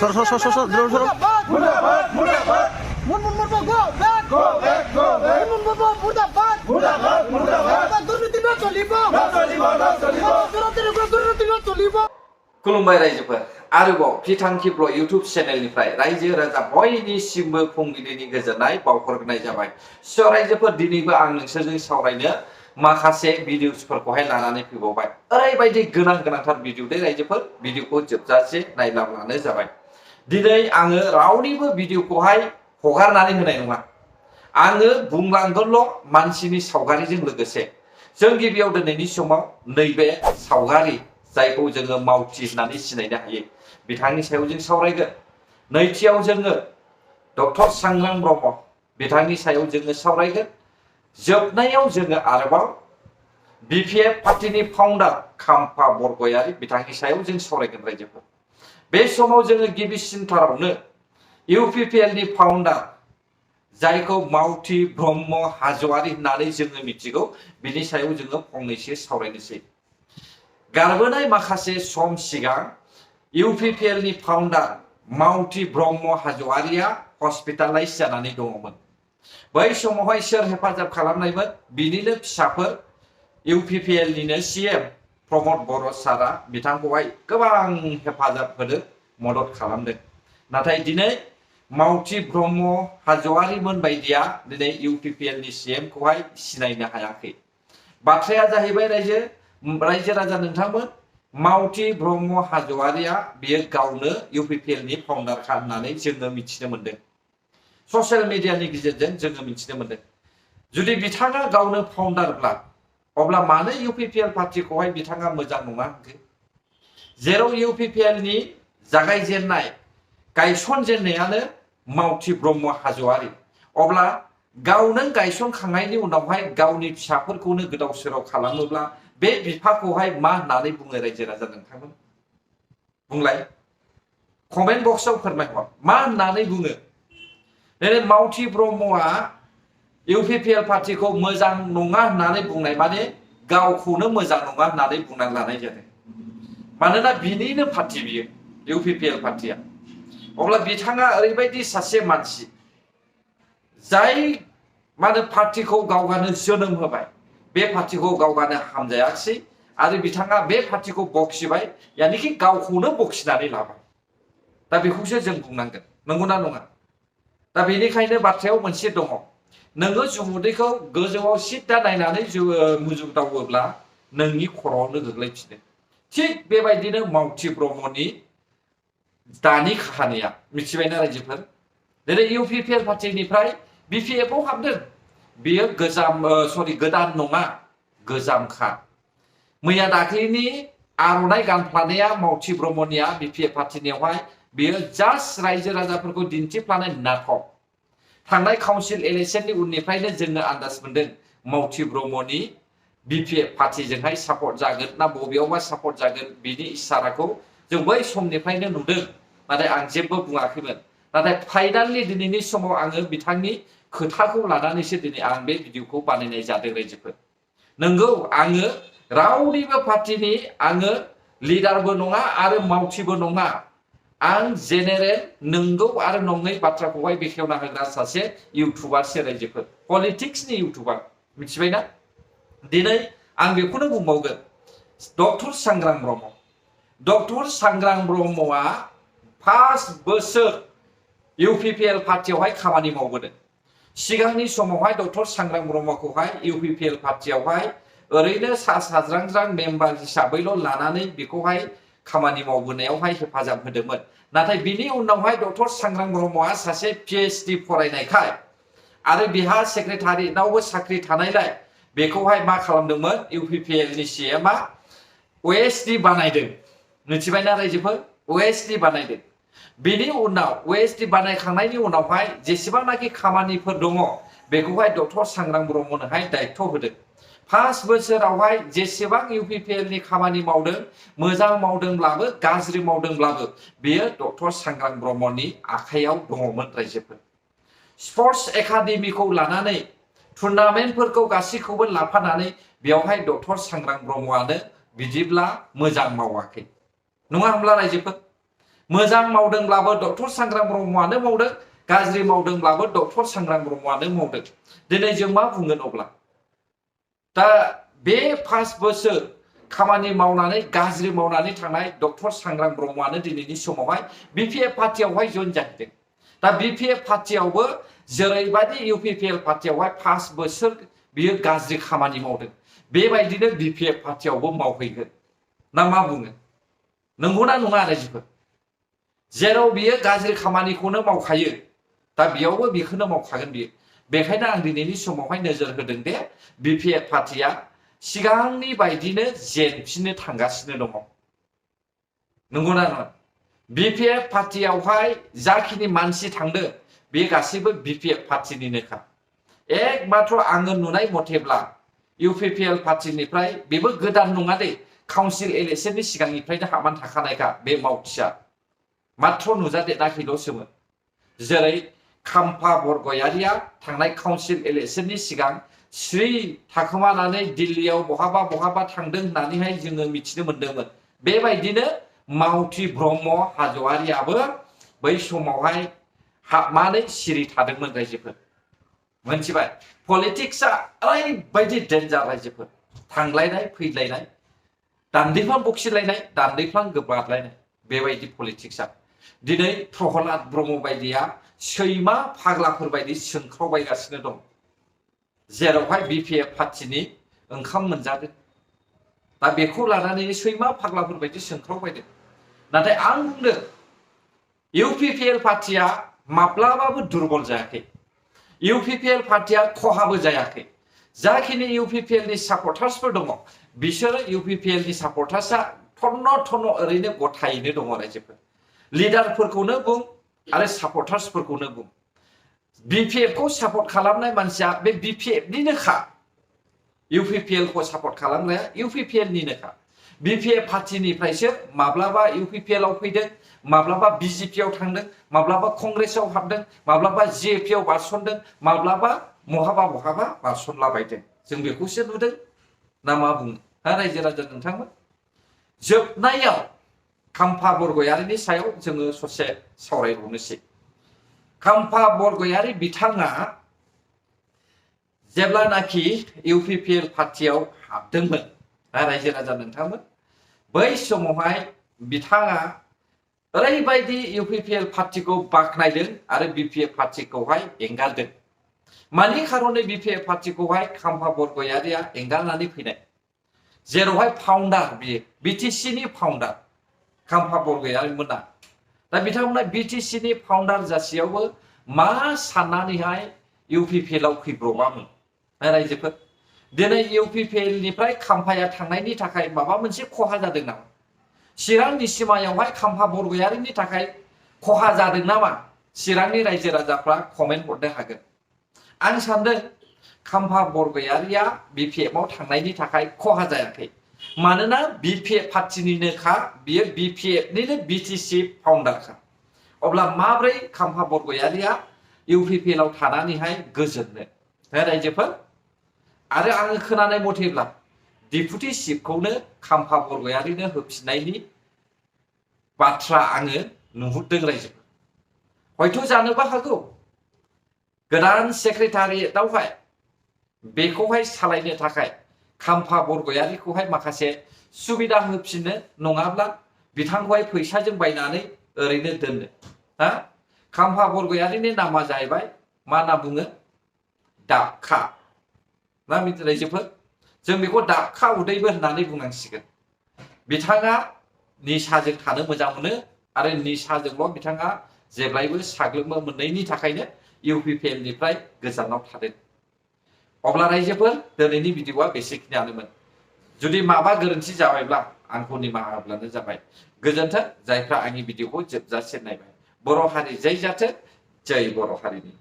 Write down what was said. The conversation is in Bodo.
सर दौड़ खुलुमबाय रायजोफोर आरोबाव फिथांखि ब्लग इउटुब चेनेलनिफ्राय रायजो राजा बयनिसिमबो फुंबिलिनि गोजोननाय बावहरनाय जाबाय। स' रायजोफोर दिनैबो आं नोंसोरजों सावरायनो माखासे भिडिअसफोरखौहाय लानानै फैबावबाय। ओरैबायदि गोनांथार भिडिअ दे रायजोफोर, भिडिअखौ जोबजासे नायलांब्लानो जाबाय। दिनै आङो रावनिबो भिडिअखौहाय हगारनानै होनाय नङा। आङो बुंलांगोनल' मानसिनि सावगारिजों लोगोसे। जों गिबियाव दिनैनि समाव नैबे सावगारि जायखौ जोङो मावथि होननानै सिनायनो हायो बिथांनि सायाव जों सावरायगोन। नैथियाव जोङो डक्टर सांग्रां ब्रह्म बिथांनि सायाव जोङो सावरायगोन। जोबनायाव जोङो आरोबाव बिपिएफ पार्टीनि फाउन्डार खाम्फा बरगयारी बिथांनि सायाव जों सावरायगोन रायजोफोर। बे समाव जोङो गिबिसिनथारावनो इउपिपिएलनि फाउन्डार जायखौ मावथि ब्रह्म हाज'वारी होननानै जोङो मिथिगौ बिनि सायाव जोङो फंनैसो सावरायनोसै। गारबोनाय माखासे सम सिगां इउपिपिएलनि फाउन्डार मावथि ब्रह्म हाज'वारीया हस्पिटालाइज जानानै दङमोन। बै समावहाय सोर हेफाजाब खालामनायमोन? बिनिनो फिसाफोर इउपिपिएलनिनो सीएम प्रमद बर' सारा बिथांखौहाय गोबां हेफाजाब होदों, मदद खालामदों। नाथाय दिनै मावथि ब्रह्म हाज'वारीमोन बायदिया दिनै इउपिपिएलनि सीएमखौहाय सिनायनो हायाखै। बाथ्राया जाहैबाय रायजो राजा नोंथांमोन, मावथि ब्रह्म हाज'वारीया बियो गावनो इउपिपिएलनि फाउन्डारखा होननानै जोङो मिथिनो मोनदों। ससियेल मिडियानि गेजेरजों जोङो मिथिनो मोनदों। जुदि बिथाङा गावनो फाउन्डारब्ला अब्ला मानो इउपिपिएल पार्टीखौहाय बिथाङा मोजां नङा होनखो? जेराव इउपिपिएलनि जागायजेननाय गायसनजेननायानो मावथि ब्रह्म हाज'वारी, अब्ला गावनो गायसनखांनायनि उनावहाय गावनि फिसाफोरखौनो गोदाव सोराव खालामोब्ला बे बिफाखौहाय मा होननानै बुङो रायजो राजा नोंथांमोन? बुंलाय, कमेन्ट बक्सआव फोरमायहर मा होननानै बुङो? दिनै मावथि ब्रह्मआ इउपिपिएल पार्टीखौ मोजां नङा होननानै बुंनाय माने गावखौनो मोजां नङा होननानै बुंनानै लानाय जादों। मानोना बिनिनो पार्टी बियो इउपिपिएल पार्टीया। अब्ला बिथाङा ओरैबायदि सासे मानसि जाय पार्टीखौ गावगानो जोनोम होबाय, बे पार्टीखौ गावगानो हामजायाखिसै आरो बिथाङा बे पार्टीखौ बखिबाय, यानिखि गावखौनो बखिनानै लाबाय। दा बेखौसो जों बुंनांगोन, नंगौना नङा? दा बेनिखायनो बाथ्रायाव मोनसे दङ, नोङो जुमुदैखौ गोजौआव सिद्दा नायनानै मुजुग दावोब्ला नोंनि खर'आवनो गोग्लैफिनो। थिग बेबायदिनो मावथि ब्रह्मनि दानि काहानिया, मिथिबायना रायजोफोर? दिनै इउपिपिएल पार्टीनिफ्राय बिपिएफआव हाबदों। बेयो गोदान नङा, गोजामखा। मैया दाख्लैनि आर'नाइ गानफ्लानाया मावथि ब्रह्मनिया बिपिएफ पार्टीनियावहाय बेयो जास्ट रायजो राजाफोरखौ दिन्थिफ्लानाय नाटक। थांनाय काउन्सिल इलेक्शननि उननिफ्रायनो जोङो आन्दाज मोनदों मावथि ब्रह्मनि बिपिएफ पार्टीजोंहाय सापर्ट जागोन ना बबेयावबा सापर्ट जागोन, बिनि इसाराखौ जों बै समनिफ्रायनो नुदों। नाथाय आं जेबो बुङाखैमोन। नाथाय फाइनालि दिनैनि समाव आङो बिथांनि खोथाखौ लानानैसो दिनै आं बे भिडिअखौ बानायनाय जादों रायजोफोर। नंगौ, आङो रावनिबो पार्टीनि आङो लिडारबो नङा आरो मावथिबो नङा। आं जेनेरेल नंगौ आरो नङै बाथ्राखौहाय बेखेवना होग्रा सासे इउटुबारसो रायजोफोर, पलिटिक्सनि इउटुबार, मिथिबायना? दिनै आं बेखौनो बुंबावगोन, डक्टर सांग्रां ब्रह्म। डक्टर सांग्रां ब्रह्मआ 5 बोसोर इउपिपिएल पार्टीयावहाय खामानि मावबोदों। सिगांनि समावहाय डक्टर सांग्रां ब्रह्मखौहाय इउपिपिएल पार्टीयावहाय ओरैनो सा साज्रांज्रां मेम्बार हिसाबैल' लानानै बेखौहाय खामानि मावबोनायावहाय हेफाजाब होदोंमोन। नाथाय बिनि उनावहाय डक्टर सांग्रां ब्रह्मआ सासे पिएइचडि फरायनायखाय आरो बिहा सेक्रेटारियेटआवबो साख्रि थानायलाय बेखौहाय मा खालामदोंमोन? इउपिपिएलनि सीएमआ ओएसडि बानायदों। मिथिबायना रायजोफोर? ओएसडि बानायदों। बिनि उनाव ओएसडि बानायखांनायनि उनावहाय जेसेबांनाखि खामानिफोर दङ बेखौहाय डक्टर सांग्रां ब्रह्मनोहाय दायित्व होदों। 5 बोसोरावहाय जेसेबां इउपिपिएलनि खामानि मावदों, मोजां मावदोंब्लाबो गाज्रि मावदोंब्लाबो बेयो डक्टर सांग्रां ब्रह्मनि आखायाव दङमोन रायजोफोर। स्पर्ट्स एकाडेमिखौ लानानै टुर्नामेन्टफोरखौ गासैखौबो लाफानानै बेवहाय डक्टर सांग्रां ब्रह्मआनो बिदिब्ला मोजां मावाखै, नङा होमब्ला रायजोफोर? मोजां मावदोंब्लाबो डक्टर सांग्रां ब्रह्मआनो मावदों, गाज्रि मावदोंब्लाबो डक्टर सांग्रां ब्रह्मआनो मावदों। दिनै जों मा बुंगोन अब्ला? दा बे 5 बोसोर खामानि मावनानै गाज्रि मावनानै थांनाय डक्टर सांग्रां ब्रह्मआनो दिनैनि समावहाय बिपिएफ पार्टियावहाय जइन जाहैदों। दा बिपिएफ पार्टियावबो जेरैबायदि इउपिपिएल पार्टियावहाय 5 बोसोर बियो गाज्रि खामानि मावदों, बेबायदिनो बिपिएफ पार्टियावबो मावहैगोन ना मा बुङो? नंगौना नङा रायजोफोर? जेराव बियो गाज्रि खामानिखौनो मावखायो, दा बेयावबो बेखौनो मावखागोन बियो। बेखायनो आं दिनैनि समावहाय नोजोर होदों दे बिपिएफ पार्टिया सिगांनि बायदिनो जेनफिननो थांगासिनो दङ। नंगौना नङा? बिपिएफ पार्टियावहाय जाखिनि मानसि थांदों बे गासैबो बिपिएफ पार्टिनिनोखा। एकमात्र आङो नुनाय मथेब्ला इउपिपिएल पार्टिनिफ्राय बेबो गोदान नङा दे, काउन्सिल इलेक्शननि सिगांनिफ्रायनो हाबनानै थाखानायखा बे मावथिया, मात्र नुजादेराखैल'सोमोन। जेरै खाम्फा बरगयारिया थांनाय काउन्सिल इलेक्शननि सिगां श्री थाखोमानानै दिल्लीयाव बहाबा बहाबा थांदों होननानैहाय जोङो मिथिनो मोन्दोंमोन। बेबायदिनो मावथि ब्रह्म हाज'वारियाबो बै समावहाय हाबनानै सिरि थादोंमोन रायजोफोर। मोनथिबाय? पलिटिक्सआ ओरैबायदि डेन्जार रायजोफोर, थांलायनाय फैलायनाय, दान्दैफ्रां बखिलायनाय, दान्दैफ्रां गोबादलायनाय, बेबायदि पलिटिक्सआ। दिनै प्रहलाद ब्रह्म बायदिया सैमा फाग्लाफोर बायदि सोंख्रावबायगासिनो दं, जेरावहाय बिपिएफ पार्टिनि ओंखाम मोनजादों। दा बेखौ लानानै सैमा फाग्लाफोर बायदि सोंख्रावबायदों। नाथाय आं बुंदों इउपिपिएल पार्टिया माब्लाबाबो दुर्बल जायाखै, इउपिपिएल पार्टिया खहाबो जायाखै। जाखिनि इउपिपिएलनि सापर्टार्सफोर दङ, बिसोरो इउपिपिएलनि सापर्टार्सआ थन्न ओरैनो गथायैनो दङ रायजोफोर। लिडारफोरखौनो बुं आरो सापर्टार्सफोरखौनो बुं, बिपिएफखौ सापर्ट खालामनाय मानसिया बे बिपिएफनिनोखा। इउपिपिएलखौ सापर्ट खालामनाया इउपिपिएलनिनोखा। बिपिएफ पार्टिनिफ्रायसो माब्लाबा इउपिपिएलआव फैदों, माब्लाबा बिजेपिआव थांदों, माब्लाबा कंग्रेसआव हाबदों, माब्लाबा जिएपिआव बारसनदों, माब्लाबा बहाबा बारसनलाबायदों। जों बेखौसो नुदों ना मा बुङो? रायजो राजा नोंथांमोन, जोबनायाव खाम्फा बरगयारिनि सायाव जोङो ससे सावरायबावनोसै। खाम्फा बरगयारि बिथाङा जेब्लानाखि इउपिपिएल पार्टियाव हाबदोंमोन, रायजो राजा नोंथांमोन, बै समावहाय बिथाङा ओरैबायदि इउपिपिएल पार्टिखौ बाख्नायदों आरो बिपिएफ पार्टिखौहाय एंगारदों। मानि खारनै बिपिएफ पार्टिखौहाय खाम्फा बरगयारिया एंगारनानै फैनाय? जेरावहाय फाउन्डार, बियो बिटिसिनि फाउन्डार खाम्फा बरगयारिमोना। दा बिथांमोना बिटिसिनि फाउन्डार जासेयावबो मा साननानैहाय इउपिपिएलआव फैब्रबामोन रायजोफोर? दिनै इउपिपिएलनिफ्राय खाम्फाया थांनायनि थाखाय माबा मोनसे खहा जादों नामा? चिरांनि सिमायावहाय खाम्फा बरगयारिनि थाखाय खहा जादों नामा? चिरांनि रायजो राजाफ्रा कमेन्ट हरनो हागोन। आं सानदों खाम्फा बरगयारिया बिपिएफआव थांनायनि थाखाय खहा जायाखै, मानोना बिपिएफ पार्टिनिनोखा, बियो बिपिएफनिनो बिटिसि फाउन्डारखा। अब्ला माब्रै खाम्फा बरगयारिया इउपिपिएलआव थानानैहाय गोजोननो रायजोफोर? आरो आङो खोनानाय मथेब्ला डिपुटि चिफखौनो खाम्फा बरगयारिनो होफिननायनि बाथ्रा आङो नुहुरदों रायजोफोर। हयथ' जानोबो हागौ गोदान सेक्रेटारियेटआवहाय बेखौहाय सालायनो थाखाय खाम्फा बरगयारिखौहाय माखासे सुबिदा होफिननो, नङाब्ला बिथांखौहाय फैसाजों बायनानै ओरैनो दोननो। खाम्फा बरगयारिनि नामा जाहैबाय मा होनना बुङो? दाबखा ना रायजोफोर? जों बेखौ दाबखा उदैबो होननानै बुंनांसिगोन। बिथाङा निसाजों थानो मोजां मोनो आरो निसाजोंल' बिथाङा जेब्लायबो साग्लोबनो मोननायनि थाखायनो इउपिपिएलनिफ्राय गोजानाव थादों। अब्ला रायजोफोर, दिनैनि भिडिअआ बेसेखिनियानोमोन। जुदि माबा गोरोन्थि जाबायब्ला आंखौ निमाहा होब्लानो जाबाय। गोजोन्थों जायफ्रा आंनि भिडिअखौ जोबजासिम नायबाय। बर' हारि जै जाथों, जै बर' हारिनि।